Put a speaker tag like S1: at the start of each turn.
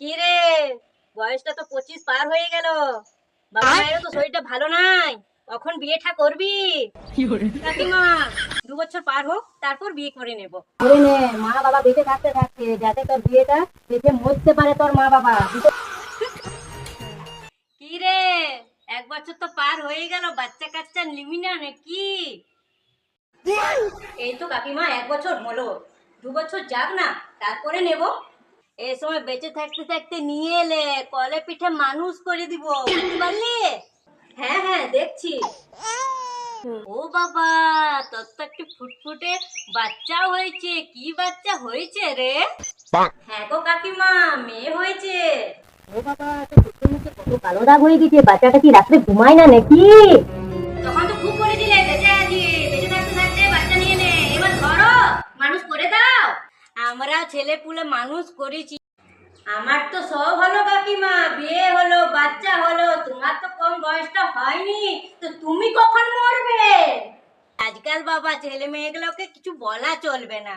S1: কি রে, বয়সটা তো 25 পার হয়ে গেল। বাবা মায়েরও তো শরীরটা ভালো নাই, কখন বিয়েটা করবি? কাকিমা, 2 বছর পার হোক তারপর বিয়ে করে নেব।
S2: করে নে, মা বাবা বেঁচে থাকতে থাকতে, যাতে তোর বিয়েটা দেখে মরতে পারে তোর মা বাবা।
S1: কি রে, 1 বছর তো পার হয়ে গেল, বাচ্চা কাচ্চা নিবি না নাকি? এই তো কাকিমা 1 বছর হলো, 2 বছর যাক না, তারপরে নেব। এই সময় বেঁচে থাকতে থাকতে নিয়ে এলে কলে পিঠে মানুষ করে দিব, বুঝতে পারলি? হ্যাঁ হ্যাঁ, দেখছি। ও বাবা, তোর তো একটু ফুটফুটে বাচ্চাও হয়েছে। কি বাচ্চা হয়েছে রে? হ্যাঁ গো কাকিমা, মেয়ে হয়েছে।
S2: ও বাবা, তো চোখের মুখে কত কালো দাগ হয়ে গেছে, বাচ্চাটা কি রাত্রে ঘুমায় না নাকি?
S1: তখন তো খুব করে দিলে, বেঁচে আছি, বেঁচে থাকতে থাকতে বাচ্চা নিয়ে নে, এবার ধরো, মানুষ করে দাও। আমরা ছেলে পুলে মানুষ করেছি। আমার তো সব হলো কাকিমা, বিয়ে হলো, বাচ্চা হলো, তোমার তো কম বয়সটা হয়নি, তো তুমি কখন মরবে? আজকাল বাবা ছেলে মেয়েগুলোকে কিছু বলা চলবে না।